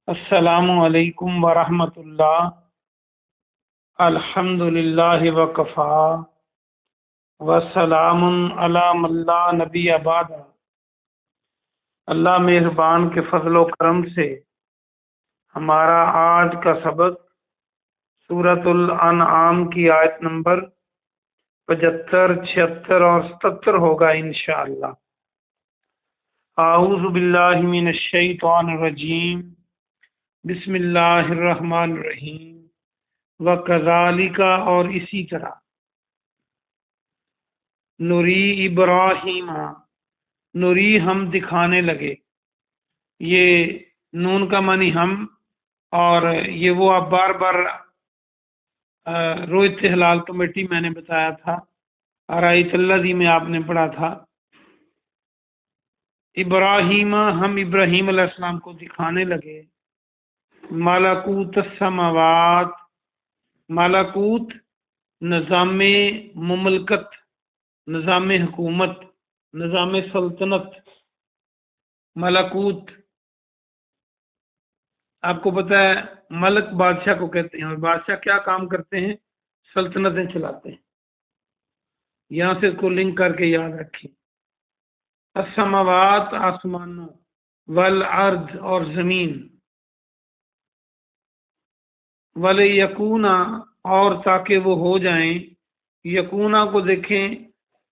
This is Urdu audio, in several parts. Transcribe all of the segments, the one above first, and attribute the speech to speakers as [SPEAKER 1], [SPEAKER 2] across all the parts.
[SPEAKER 1] السلام علیکم ورحمۃ اللہ۔ الحمدللہ وکفا وسلام علی من لا نبی بعد۔ اللہ مہربان کے فضل و کرم سے ہمارا آج کا سبق سورۃ الانعام کی آیت نمبر 75، 76 اور 77 ہوگا انشاءاللہ۔ اعوذ باللہ من الشیطان الرجیم، بسم اللہ الرحمن الرحیم۔ وَكَذَلِكَ، اور اسی طرح، نُری ابراہیم، نُری ہم دکھانے لگے، یہ نون کا معنی ہم، اور یہ وہ آپ بار بار رویت ہلال کمیٹی میں نے بتایا تھا، ارایت الذی میں آپ نے پڑھا تھا۔ ابراہیم، ہم ابراہیم علیہ السلام کو دکھانے لگے، ملکوت السماوات، ملکوت نظام مملکت، نظام حکومت، نظام سلطنت۔ ملکوت آپ کو پتہ ہے ملک بادشاہ کو کہتے ہیں، اور بادشاہ کیا کام کرتے ہیں؟ سلطنتیں چلاتے ہیں۔ یہاں سے اس کو لنک کر کے یاد رکھیں۔ السماوات، آسمانوں، والارض، اور زمین، وَلِيَكُونَ، اور تاکہ وہ ہو جائیں۔ یکونا کو دیکھیں،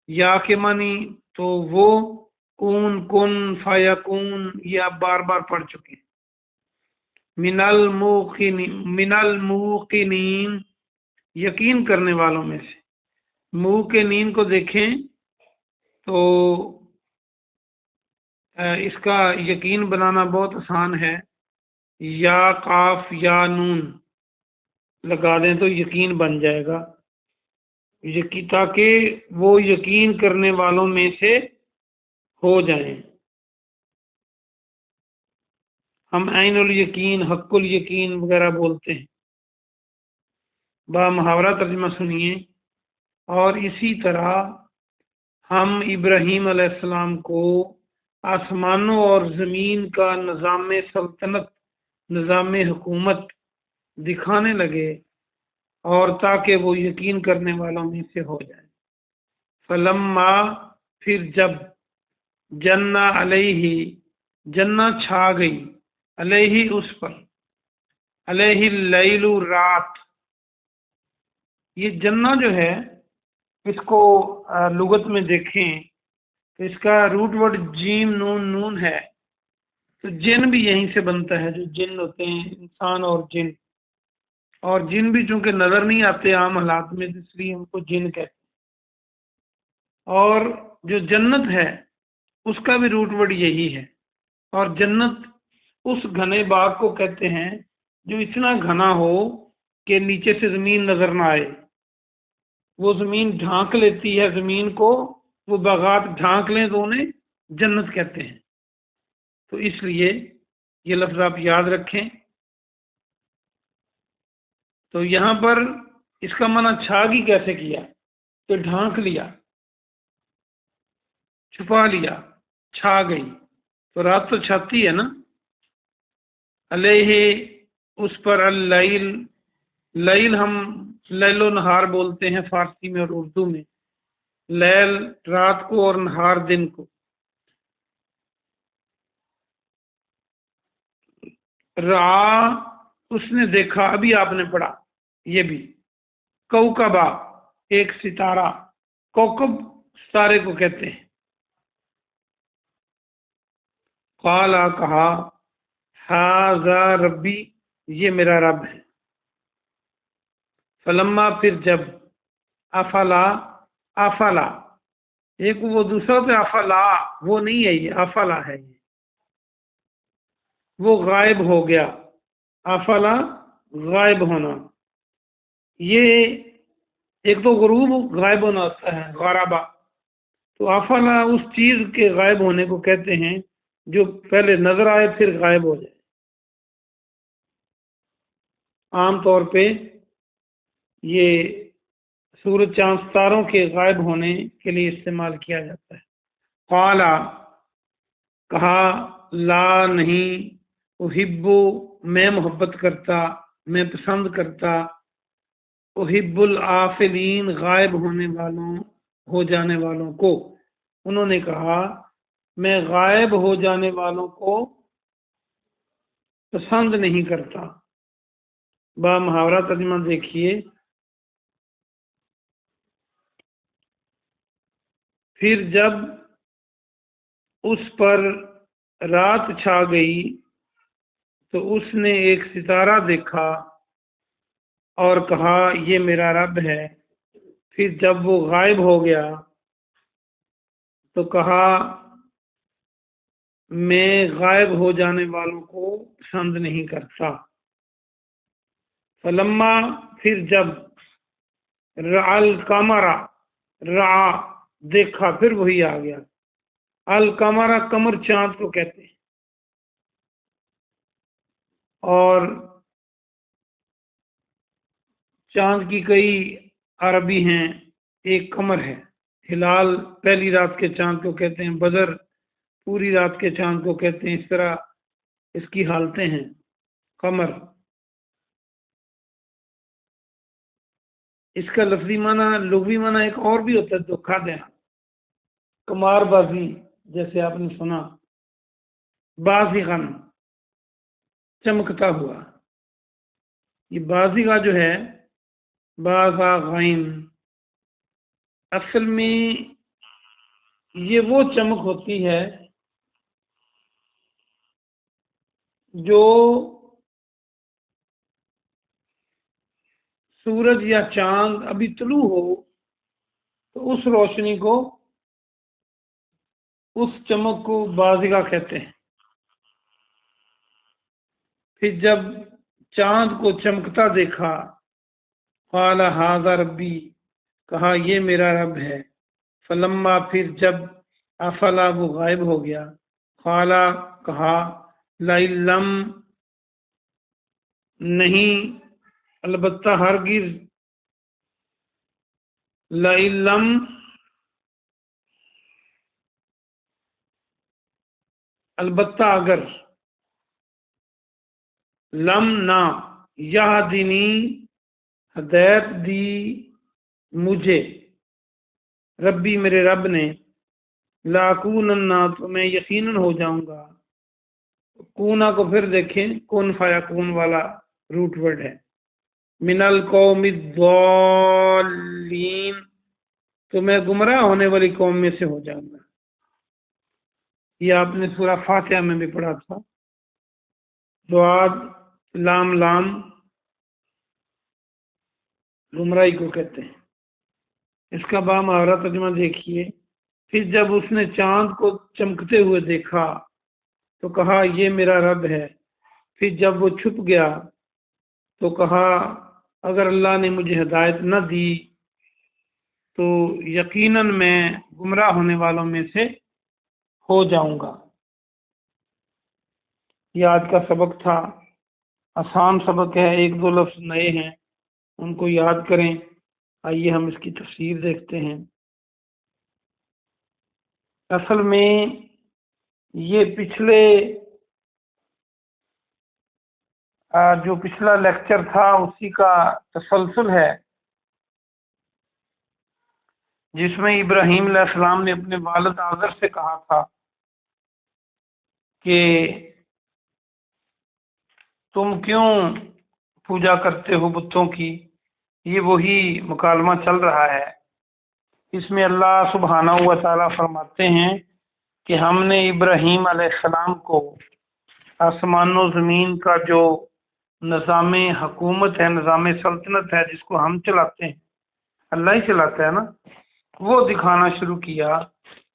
[SPEAKER 1] یا کے معنی تو وہ، کون کن فیکون، یہ آپ بار بار پڑھ چکے ہیں۔ من الموقنین، یقین کرنے والوں میں سے۔ موقنین کو دیکھیں تو اس کا یقین بنانا بہت آسان ہے، یا قاف یا نون لگا دیں تو یقین بن جائے گا، تاکہ وہ یقین کرنے والوں میں سے ہو جائیں۔ ہم عین الیقین، حق الیقین وغیرہ بولتے ہیں۔ با محاورہ ترجمہ سنیے۔ اور اسی طرح ہم ابراہیم علیہ السلام کو آسمانوں اور زمین کا نظام سلطنت، نظام حکومت دکھانے لگے، اور تاکہ وہ یقین کرنے والوں میں سے ہو جائے۔ فلما، پھر جب، جنہ علیہ، جنہ چھا گئی، علیہ اس پر، علیہ اللیل، رات۔ یہ جنہ جو ہے اس کو لغت میں دیکھیں تو اس کا روٹ ورڈ جیم نون نون ہے، تو جن بھی یہیں سے بنتا ہے، جو جن ہوتے ہیں انسان اور جن، اور جن بھی چونکہ نظر نہیں آتے عام حالات میں، اس لیے ان کو جن کہتے ہیں۔ اور جو جنت ہے اس کا بھی روٹ ورڈ یہی ہے، اور جنت اس گھنے باغ کو کہتے ہیں جو اتنا گھنا ہو کہ نیچے سے زمین نظر نہ آئے، وہ زمین ڈھانک لیتی ہے زمین کو، وہ باغات ڈھانک لیں تو انہیں جنت کہتے ہیں۔ تو اس لیے یہ لفظ آپ یاد رکھیں۔ تو یہاں پر اس کا معنی چھاگی کیسے کیا؟ کہ ڈھانک لیا، چھپا لیا، چھا گئی۔ تو رات تو چھاتی ہے نا۔ علیہ، اس پر، اللیل، لیل ہم لیل و نہار بولتے ہیں فارسی میں اور اردو میں، لیل رات کو اور نہار دن کو۔ رعا، اس نے دیکھا، ابھی آپ نے پڑھا یہ بھی۔ کوکبہ، ایک ستارہ، کوکب ستارے کو کہتے ہیں۔ قالا، کہا، ھذا ربی، یہ میرا رب ہے۔ فلما، پھر جب، افلا، افلا، ایک وہ دوسرا پہ افلا، وہ نہیں ہے، یہ افلا ہے، یہ وہ غائب ہو گیا۔ افلا، غائب ہونا۔ یہ ایک تو غروب غائب ہونا ہوتا ہے، غرابہ، تو افلا اس چیز کے غائب ہونے کو کہتے ہیں جو پہلے نظر آئے پھر غائب ہو جائے۔ عام طور پہ یہ سورج چاند ستاروں کے غائب ہونے کے لیے استعمال کیا جاتا ہے۔ قالا، کہا، لا، نہیں، احبو میں محبت کرتا، میں پسند کرتا، احب العافلین غائب ہونے والوں، ہو جانے والوں کو۔ انہوں نے کہا میں غائب ہو جانے والوں کو پسند نہیں کرتا۔ با محاورہ ترجمہ دیکھیے، پھر جب اس پر رات چھا گئی تو اس نے ایک ستارہ دیکھا اور کہا یہ میرا رب ہے۔ پھر جب وہ غائب ہو گیا تو کہا میں غائب ہو جانے والوں کو پسند نہیں کرتا۔ فلما پھر جب رأى القمر، رعا دیکھا، پھر وہی آ گیا۔ القمر قمر چاند کو کہتے ہیں، اور چاند کی کئی عربی ہیں، ایک قمر ہے۔ ہلال پہلی رات کے چاند کو کہتے ہیں، بدر پوری رات کے چاند کو کہتے ہیں، اس طرح اس کی حالتیں ہیں۔ قمر اس کا لفظی معنی، لغوی معنی ایک اور بھی ہوتا ہے، دھوکہ دینا، قمار بازی، جیسے آپ نے سنا، بازغن چمکتا ہوا۔ یہ بازغہ جو ہے، بازغین، اصل میں یہ وہ چمک ہوتی ہے جو سورج یا چاند ابھی طلوع ہو تو اس روشنی کو، اس چمک کو بازغہ کہتے ہیں۔ پھر جب چاند کو چمکتا دیکھا، قال ھذا ربی، کہا یہ میرا رب ہے۔ فلما پھر جب افلا وہ غائب ہو گیا، قال کہا لئن لم نہیں، البتہ ہرگز، لئن لم البتہ اگر، لم نہ، یہدینی ہدایت دی مجھے، ربی میرے رب نے، لاکونن تو میں یقیناً ہو جاؤں گا۔ کونا کو پھر دیکھیں، کن فیکون والا روٹ ورڈ ہے، من القوم الضالین، تو میں گمراہ ہونے والی قوم میں سے ہو جاؤں گا۔ یہ آپ نے سورہ فاتحہ میں بھی پڑھا تھا، ضاد لام لام گمراہی کو کہتے ہیں۔ اس کا با محاورہ ترجمہ دیکھیے، پھر جب اس نے چاند کو چمکتے ہوئے دیکھا تو کہا یہ میرا رب ہے۔ پھر جب وہ چھپ گیا تو کہا اگر اللہ نے مجھے ہدایت نہ دی تو یقیناً میں گمراہ ہونے والوں میں سے ہو جاؤں گا۔ یہ آج کا سبق تھا، آسان سبق ہے، ایک دو لفظ نئے ہیں، ان کو یاد کریں۔ آئیے ہم اس کی تفسیر دیکھتے ہیں۔ اصل میں یہ پچھلے جو پچھلا لیکچر تھا اسی کا تسلسل ہے، جس میں ابراہیم علیہ السلام نے اپنے والد آذر سے کہا تھا کہ تم کیوں پوجا کرتے ہو بتوں کی۔ یہ وہی مکالمہ چل رہا ہے۔ اس میں اللہ سبحانہ و تعالیٰ فرماتے ہیں کہ ہم نے ابراہیم علیہ السلام کو آسمان و زمین کا جو نظام حکومت ہے، نظام سلطنت ہے، جس کو ہم چلاتے ہیں، اللہ ہی چلاتا ہے نا، وہ دکھانا شروع کیا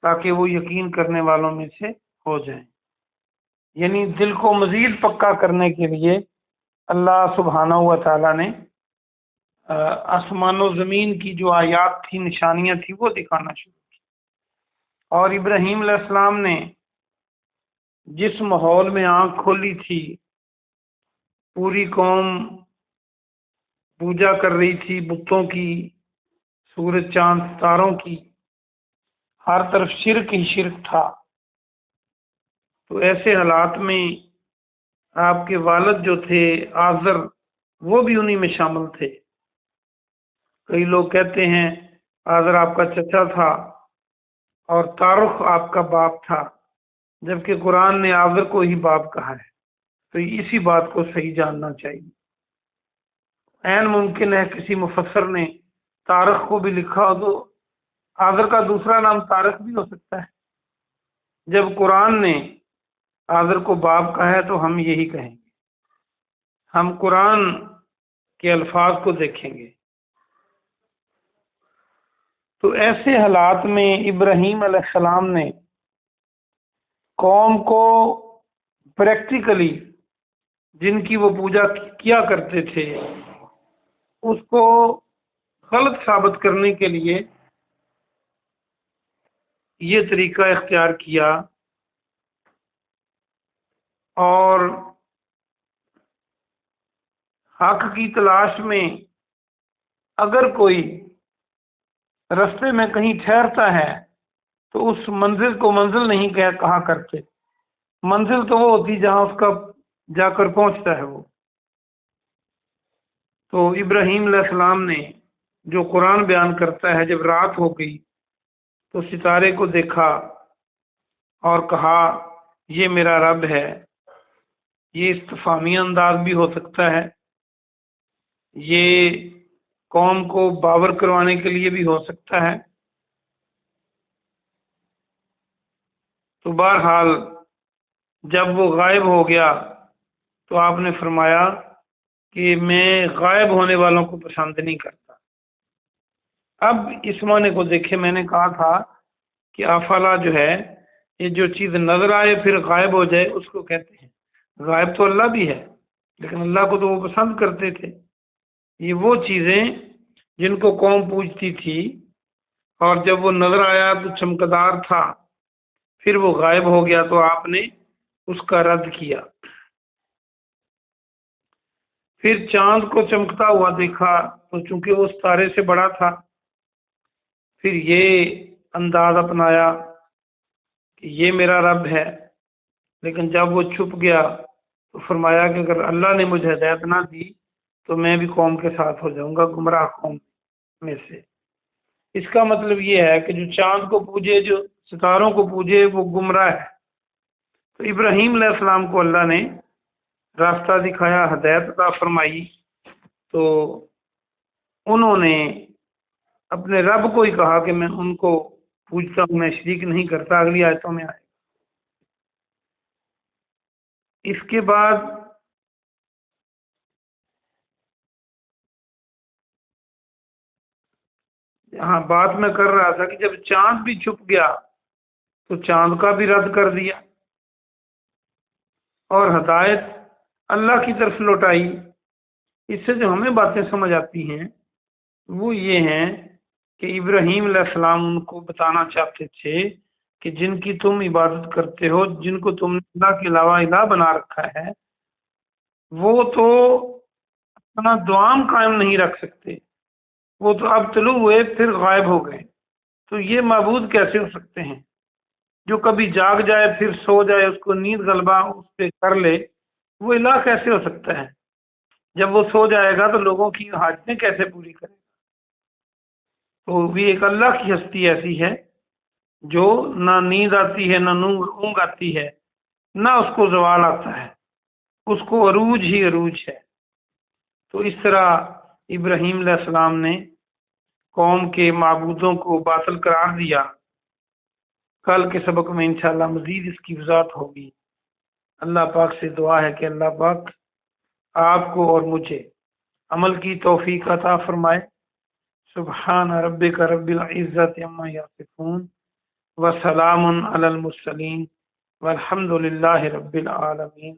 [SPEAKER 1] تاکہ وہ یقین کرنے والوں میں سے ہو جائیں۔ یعنی دل کو مزید پکا کرنے کے لیے اللہ سبحانہ و تعالیٰ نے آسمان و زمین کی جو آیات تھی، نشانیاں تھی، وہ دکھانا شروع کی۔ اور ابراہیم علیہ السلام نے جس ماحول میں آنکھ کھولی تھی، پوری قوم پوجا کر رہی تھی بتوں کی، سورج چاند ستاروں کی، ہر طرف شرک ہی شرک تھا، تو ایسے حالات میں آپ کے والد جو تھے آزر، وہ بھی انہی میں شامل تھے۔ کئی لوگ کہتے ہیں آزر آپ کا چچا تھا اور تارخ آپ کا باپ تھا، جبکہ قرآن نے آزر کو ہی باپ کہا ہے، تو اسی بات کو صحیح جاننا چاہیے۔ عین ممکن ہے کسی مفسر نے تارخ کو بھی لکھا ہو تو آزر کا دوسرا نام تارخ بھی ہو سکتا ہے۔ جب قرآن نے آزر کو باپ کہا ہے تو ہم یہی کہیں گے، ہم قرآن کے الفاظ کو دیکھیں گے۔ تو ایسے حالات میں ابراہیم علیہ السلام نے قوم کو پریکٹیکلی جن کی وہ پوجا کیا کرتے تھے اس کو غلط ثابت کرنے کے لیے یہ طریقہ اختیار کیا، اور حق کی تلاش میں اگر کوئی رستے میں کہیں ٹھہرتا ہے تو اس منزل کو منزل نہیں کہا کرتے، منزل تو وہ ہوتی جہاں اس کا جا کر پہنچتا ہے وہ۔ تو ابراہیم علیہ السلام نے جو قرآن بیان کرتا ہے، جب رات ہو گئی تو ستارے کو دیکھا اور کہا یہ میرا رب ہے۔ یہ استفہامی انداز بھی ہو سکتا ہے، یہ قوم کو باور کروانے کے لیے بھی ہو سکتا ہے۔ تو بہرحال جب وہ غائب ہو گیا تو آپ نے فرمایا کہ میں غائب ہونے والوں کو پسند نہیں کرتا۔ اب اس معنی کو دیکھیں، میں نے کہا تھا کہ افلا جو ہے، یہ جو چیز نظر آئے پھر غائب ہو جائے اس کو کہتے ہیں۔ غائب تو اللہ بھی ہے، لیکن اللہ کو تو وہ پسند کرتے تھے۔ یہ وہ چیزیں جن کو قوم پوجتی تھی، اور جب وہ نظر آیا تو چمکدار تھا، پھر وہ غائب ہو گیا تو آپ نے اس کا رد کیا۔ پھر چاند کو چمکتا ہوا دیکھا تو چونکہ وہ ستارے سے بڑا تھا، پھر یہ انداز اپنایا کہ یہ میرا رب ہے۔ لیکن جب وہ چھپ گیا تو فرمایا کہ اگر اللہ نے مجھے ہدایت نہ دی تو میں بھی قوم کے ساتھ ہو جاؤں گا، گمراہ قوم میں سے۔ اس کا مطلب یہ ہے کہ جو چاند کو پوجے، جو ستاروں کو پوجے، وہ گمراہ ہے۔ تو ابراہیم علیہ السلام کو اللہ نے راستہ دکھایا، ہدایت عطا فرمائی، تو انہوں نے اپنے رب کو ہی کہا کہ میں ان کو پوجتا ہوں، میں شریک نہیں کرتا۔ اگلی آیتوں میں آئے۔ اس کے بعد ہاں بات میں کر رہا تھا کہ جب چاند بھی چھپ گیا تو چاند کا بھی رد کر دیا اور ہدایت اللہ کی طرف لوٹائی۔ اس سے جو ہمیں باتیں سمجھ آتی ہیں وہ یہ ہیں کہ ابراہیم علیہ السلام ان کو بتانا چاہتے تھے کہ جن کی تم عبادت کرتے ہو، جن کو تم نے اللہ کے علاوہ الہ بنا رکھا ہے، وہ تو اپنا دوام قائم نہیں رکھ سکتے، وہ تو اب طلوع ہوئے پھر غائب ہو گئے۔ تو یہ معبود کیسے ہو سکتے ہیں؟ جو کبھی جاگ جائے پھر سو جائے، اس کو نیند غلبہ اس پہ کر لے، وہ الہ کیسے ہو سکتا ہے؟ جب وہ سو جائے گا تو لوگوں کی حاجتیں کیسے پوری کرے گا؟ تو بھی ایک اللہ کی ہستی ایسی ہے جو نہ نیند آتی ہے، نہ اونگ آتی ہے، نہ اس کو زوال آتا ہے، اس کو عروج ہی عروج ہے۔ تو اس طرح ابراہیم علیہ السلام نے قوم کے معبودوں کو باطل قرار دیا۔ کل کے سبق میں انشاءاللہ مزید اس کی وضاحت ہوگی۔ اللہ پاک سے دعا ہے کہ اللہ پاک آپ کو اور مجھے عمل کی توفیق عطا فرمائے۔ سبحان ربک رب العزت عما یصفون وسلام علی المرسلین والحمد للہ رب العالمین۔